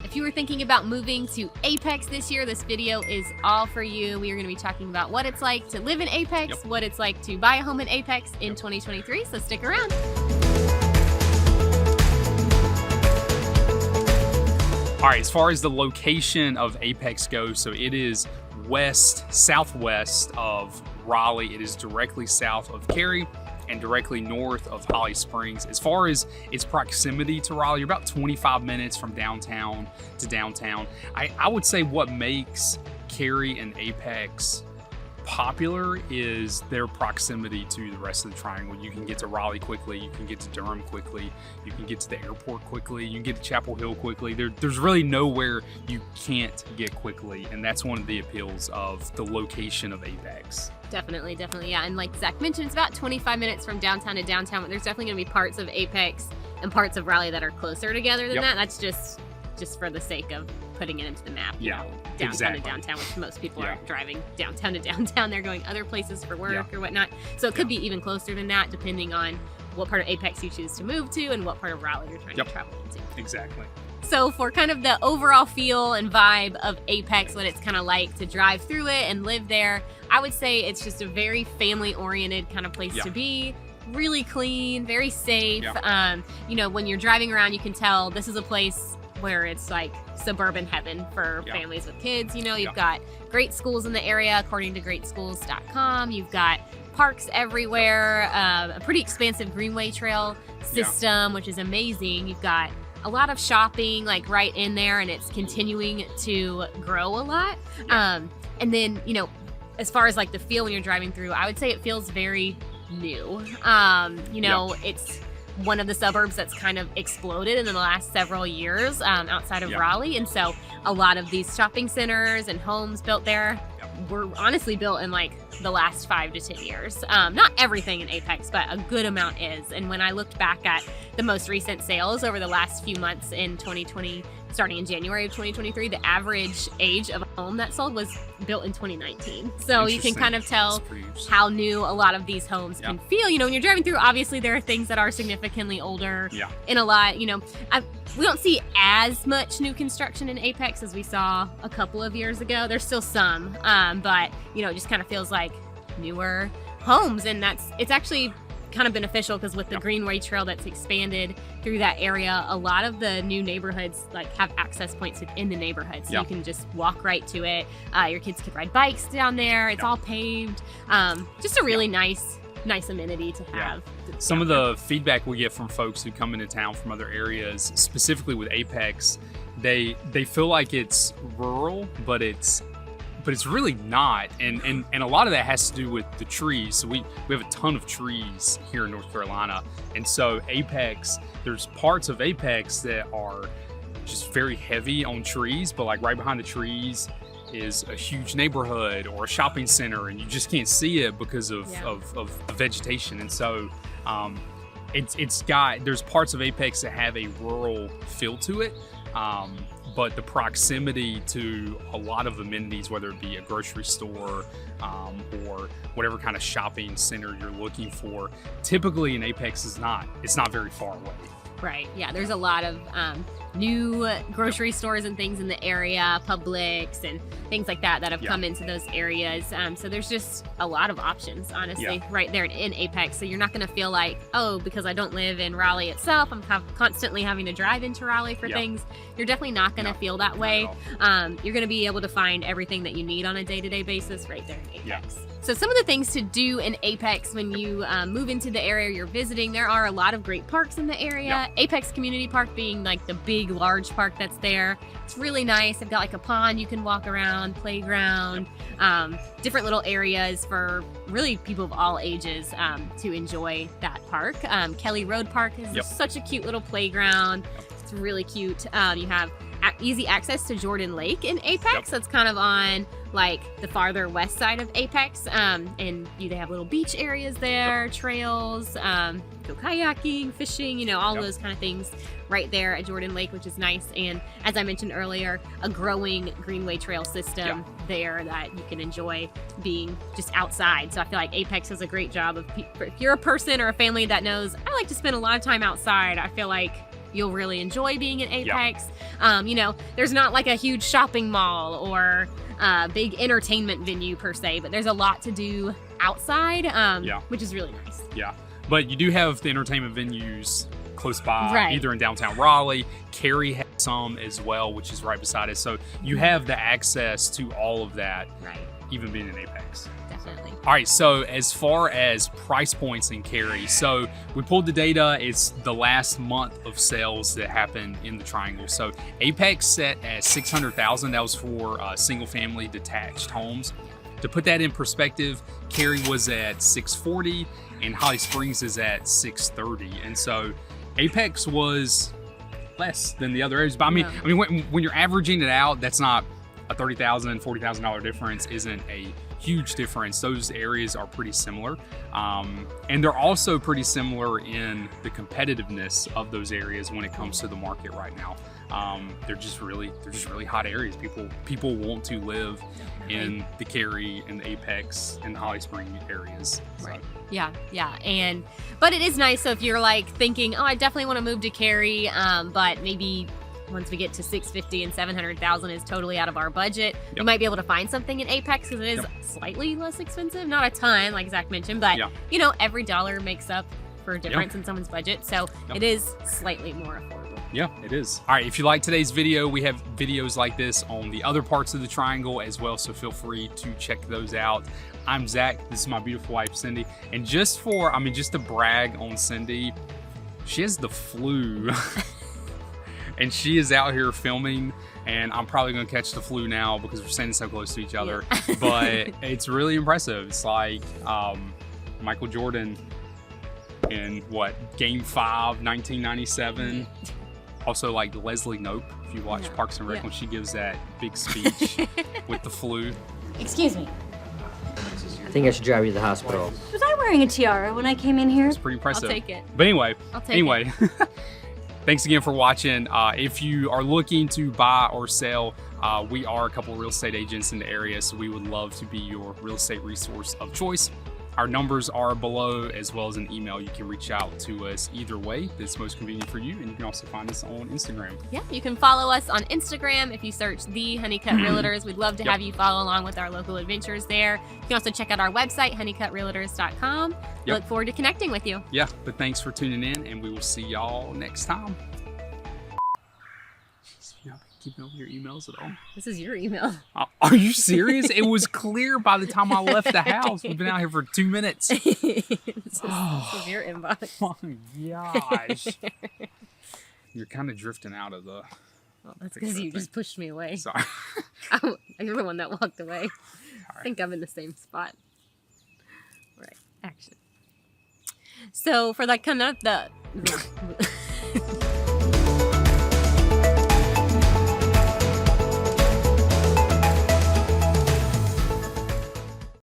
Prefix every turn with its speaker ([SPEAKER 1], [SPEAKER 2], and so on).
[SPEAKER 1] If you were thinking about moving to Apex this year, this video is all for you. We are going to be talking about what it's like to live in Apex, what it's like to buy a home in Apex in 2023, so stick around.
[SPEAKER 2] All right, as far as the location of Apex goes, so it is southwest of Raleigh. It is directly south of Cary and directly north of Holly Springs. As far as its proximity to Raleigh, you're about 25 minutes from downtown to downtown. I would say what makes Cary and Apex popular is their proximity to the rest of the triangle. You can get to Raleigh quickly, you can get to Durham quickly, you can get to the airport quickly, you can get to Chapel Hill quickly. There's really nowhere you can't get quickly, and that's one of the appeals of the location of Apex.
[SPEAKER 1] Definitely, yeah. And like Zach mentioned, it's about 25 minutes from downtown to downtown, but there's definitely gonna be parts of Apex and parts of Raleigh that are closer together than that. That's just for the sake of putting it into the map. You know, downtown to downtown, which most people are driving downtown to downtown. They're going other places for work or whatnot. So it could be even closer than that, depending on what part of Apex you choose to move to and what part of Raleigh you're trying to travel into.
[SPEAKER 2] Exactly.
[SPEAKER 1] So for kind of the overall feel and vibe of Apex, what it's kind of like to drive through it and live there, I would say it's just a very family-oriented kind of place to be. Really clean, very safe. You know, when you're driving around, you can tell this is a place where it's like suburban heaven for families with kids. You know, you've got great schools in the area, according to greatschools.com. You've got parks everywhere, a pretty expansive greenway trail system, which is amazing. You've got a lot of shopping like right in there, and it's continuing to grow a lot. And then, you know, as far as like the feel when you're driving through, I would say it feels very new. You know, it's one of the suburbs that's kind of exploded in the last several years outside of Raleigh. And so a lot of these shopping centers and homes built there were honestly built in like the last 5 to 10 years. Not everything in Apex, but a good amount is. And when I looked back at the most recent sales over the last few months in 2020, starting in January of 2023, the average age of a home that sold was built in 2019. So you can kind of tell how new a lot of these homes can feel. You know, when you're driving through, obviously there are things that are significantly older in a lot, you know, we don't see as much new construction in Apex as we saw a couple of years ago. There's still some, but you know, it just kind of feels like newer homes, and it's actually kind of beneficial because with the greenway trail that's expanded through that area, a lot of the new neighborhoods like have access points in the neighborhood, so you can just walk right to it. Your kids can ride bikes down there. It's all paved. Just a really nice amenity to have.
[SPEAKER 2] Some of the feedback we get from folks who come into town from other areas, specifically with Apex, they feel like it's rural, but it's really not, and a lot of that has to do with the trees. So we have a ton of trees here in North Carolina, and so Apex, there's parts of Apex that are just very heavy on trees, but like right behind the trees is a huge neighborhood or a shopping center, and you just can't see it because of the vegetation. And so there's parts of Apex that have a rural feel to it. But the proximity to a lot of amenities, whether it be a grocery store or whatever kind of shopping center you're looking for, typically in Apex it's not very far away.
[SPEAKER 1] Right, yeah, there's a lot of new grocery stores and things in the area, Publix and things like that have come into those areas. So there's just a lot of options, honestly, right there in Apex. So you're not going to feel like, oh, because I don't live in Raleigh itself, I'm constantly having to drive into Raleigh for things. You're definitely not going to feel that way. You're going to be able to find everything that you need on a day-to-day basis right there in Apex. So some of the things to do in Apex when you move into the area you're visiting, there are a lot of great parks in the area. Apex Community Park being like the big, large park that's there. It's really nice. They've got like a pond you can walk around, playground, different little areas for really people of all ages to enjoy that park. Kelly Road Park is such a cute little playground. It's really cute. You have easy access to Jordan Lake in Apex. That's kind of on like the farther west side of Apex, and they have little beach areas there, trails, go kayaking, fishing, you know, all those kind of things right there at Jordan Lake, which is nice. And as I mentioned earlier, a growing greenway trail system there that you can enjoy being just outside. So I feel like Apex does a great job of, if you're a person or a family that knows I like to spend a lot of time outside, I feel like you'll really enjoy being in Apex. You know, there's not like a huge shopping mall or big entertainment venue per se, but there's a lot to do outside, which is really nice.
[SPEAKER 2] Yeah, but you do have the entertainment venues close by,
[SPEAKER 1] Right.
[SPEAKER 2] either in downtown Raleigh. Cary has some as well, which is right beside it. So you have the access to all of that,
[SPEAKER 1] Right.
[SPEAKER 2] even being in Apex.
[SPEAKER 1] Definitely.
[SPEAKER 2] All right, so as far as price points in Cary, so we pulled the data. It's the last month of sales that happened in the Triangle. So Apex set at $600,000. That was for single-family detached homes. To put that in perspective, Cary was at $640, and Holly Springs is at $630. And so Apex was less than the other areas. But I mean, when you're averaging it out, that's not a $30,000, $40,000 difference. Isn't a huge difference. Those areas are pretty similar, and they're also pretty similar in the competitiveness of those areas when it comes to the market right now. They're just really hot areas. People want to live in the Cary and the Apex and the Holly Springs areas. So.
[SPEAKER 1] Right. Yeah. But it is nice. So if you're like thinking, oh, I definitely want to move to Cary, but maybe once we get to 650 and 700,000 is totally out of our budget, we might be able to find something in Apex because it is slightly less expensive. Not a ton, like Zach mentioned, but you know, every dollar makes up for a difference in someone's budget. So it is slightly more affordable.
[SPEAKER 2] Yeah, it is. All right, if you like today's video, we have videos like this on the other parts of the Triangle as well, so feel free to check those out. I'm Zach. This is my beautiful wife, Cindy. And just to brag on Cindy, she has the flu. And she is out here filming, and I'm probably going to catch the flu now because we're standing so close to each other. Yeah. But it's really impressive. It's like Michael Jordan in Game 5, 1997. Also like Leslie Knope, if you watch Parks and Rec, when she gives that big speech with the flu.
[SPEAKER 3] Excuse me.
[SPEAKER 4] I think I should drive you to the hospital.
[SPEAKER 3] Was I wearing a tiara when I came in here?
[SPEAKER 2] It's pretty impressive.
[SPEAKER 1] I'll take it.
[SPEAKER 2] But anyway,
[SPEAKER 1] I'll take it.
[SPEAKER 2] Thanks again for watching. If you are looking to buy or sell, we are a couple of real estate agents in the area, so we would love to be your real estate resource of choice. Our numbers are below, as well as an email. You can reach out to us either way that's most convenient for you, and you can also find us on Instagram.
[SPEAKER 1] Yeah, you can follow us on Instagram if you search The Honeycut Realtors. We'd love to have you follow along with our local adventures there. You can also check out our website, honeycutrealtors.com. Look forward to connecting with you.
[SPEAKER 2] Yeah, but thanks for tuning in, and we will see y'all next time. You're not keeping up with your emails at all?
[SPEAKER 1] This is your email.
[SPEAKER 2] Are you serious? It was clear by the time I left the house. We've been out here for 2 minutes.
[SPEAKER 1] This is your inbox.
[SPEAKER 2] Oh my gosh. You're kind of drifting out of the...
[SPEAKER 1] Well, that's because you just pushed me away.
[SPEAKER 2] Sorry.
[SPEAKER 1] You're the one that walked away. I think I'm in the same spot. Right. Action. So for like kind of the...